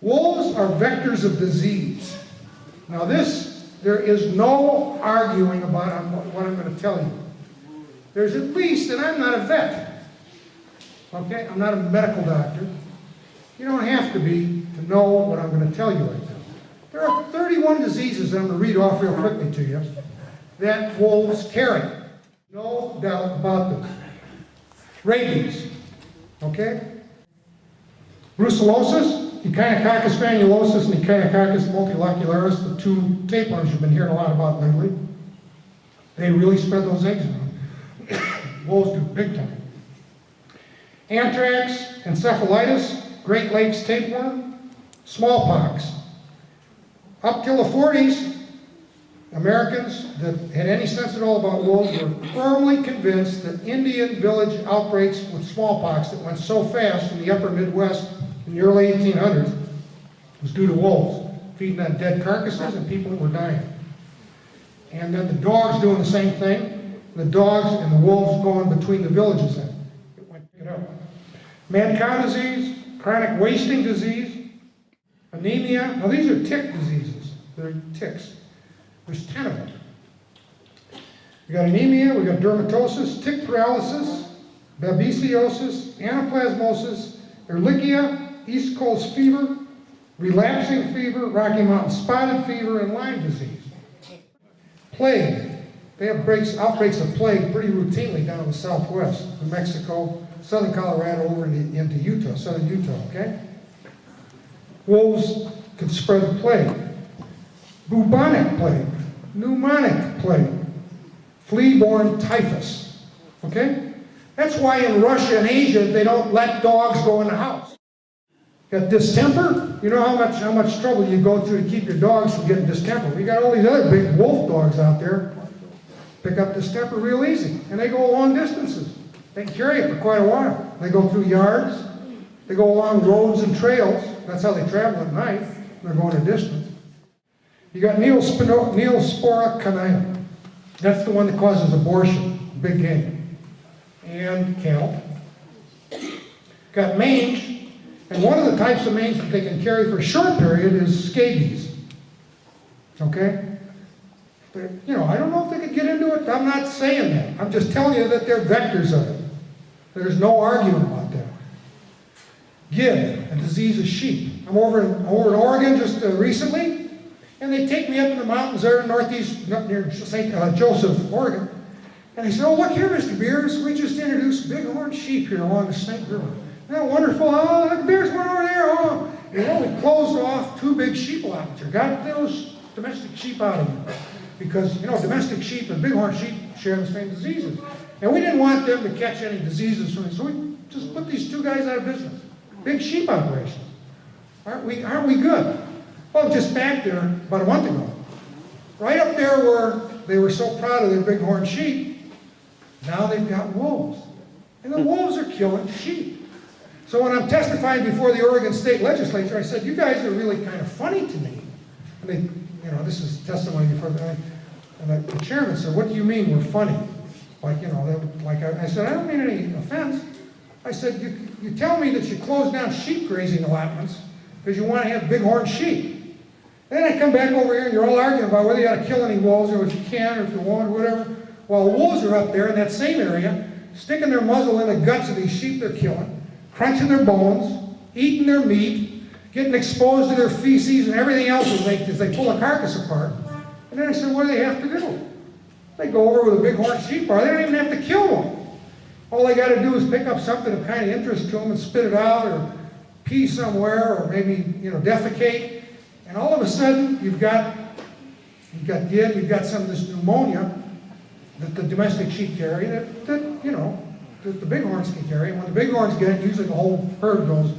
Wolves are vectors of disease. Now there is no arguing about what I'm going to tell you. There's at least, and I'm not a vet, okay? I'm not a medical doctor. You don't have to be to know what I'm going to tell you right now. There are 31 diseases that I'm going to read off real quickly to you that wolves carry. No doubt about them. Rabies, okay? Brucelloses, Echinococcus granulosus, and Echinococcus multilocularis, the two tapeworms you've been hearing a lot about lately. They really spread those eggs around. Wolves do big time. Anthrax, encephalitis, Great Lakes tapeworm, smallpox. Up till the 40s, Americans that had any sense at all about wolves were firmly convinced that Indian village outbreaks with smallpox that went so fast in the upper Midwest in the early 1800s was due to wolves, feeding on dead carcasses and people that were dying. And then the dogs doing the same thing, the dogs and the wolves going between the villages then. It went pick it up. Mad cow disease, chronic wasting disease, anemia. Now these are tick diseases. They're ticks. There's 10 of them. We got anemia, we got dermatosis, tick paralysis, babesiosis, anaplasmosis, Ehrlichia, East Coast fever, relapsing fever, Rocky Mountain spotted fever, and Lyme disease. Plague. They have outbreaks of plague pretty routinely down in the southwest, New Mexico, southern Colorado, over into Utah, southern Utah, okay? Wolves can spread the plague. Bubonic plague, pneumonic plague, flea-borne typhus, okay? That's why in Russia and Asia they don't let dogs go in the house. Got distemper? You know how much trouble you go through to keep your dogs from getting distemper. We got all these other big wolf dogs out there. Pick up distemper real easy, and they go long distances. They can carry it for quite a while. They go through yards, they go along roads and trails. That's how they travel at night. They're going a distance. You got Neospora canina. That's the one that causes abortion, big game, and cattle. Got mange, and one of the types of mange that they can carry for a short period is scabies. Okay? But, I don't know if they could get into it. I'm not saying that. I'm just telling you that they're vectors of it. There's no arguing about that. Gib, a disease of sheep. I'm over in Oregon just recently, and they take me up in the mountains there in northeast, up near St. Joseph, Oregon. And they say, "Oh, look here, Mr. Beers, we just introduced bighorn sheep here along the Snake River. Isn't that wonderful? Oh, look, Beers went over there. Oh." We closed off 2 big sheep allotments here. Got those domestic sheep out of here. Because, domestic sheep and bighorn sheep share the same diseases. And we didn't want them to catch any diseases from it, so we just put these 2 guys out of business. Big sheep operations. Aren't we good? Well, just back there about a month ago. Right up there where they were so proud of their bighorn sheep, now they've got wolves. And the wolves are killing sheep. So when I'm testifying before the Oregon State Legislature, I said, "You guys are really kind of funny to me." And they, this is testimony before the chairman said, "What do you mean we're funny?" I said, "I don't mean any offense." I said, you tell me that you close down sheep grazing allotments because you want to have bighorn sheep. Then I come back over here and you're all arguing about whether you ought to kill any wolves or if you can or if you won't or whatever. While wolves are up there in that same area, sticking their muzzle in the guts of these sheep they're killing, crunching their bones, eating their meat, getting exposed to their feces and everything else as they pull a carcass apart. And then I said, what do they have to do? They go over with a bighorn sheep bar. They don't even have to kill one. All they got to do is pick up something of kind of interest to them and spit it out or pee somewhere or maybe, defecate. And all of a sudden, you've got gib, you've got some of this pneumonia that the domestic sheep carry that the bighorns can carry. And when the bighorns get it, usually the whole herd goes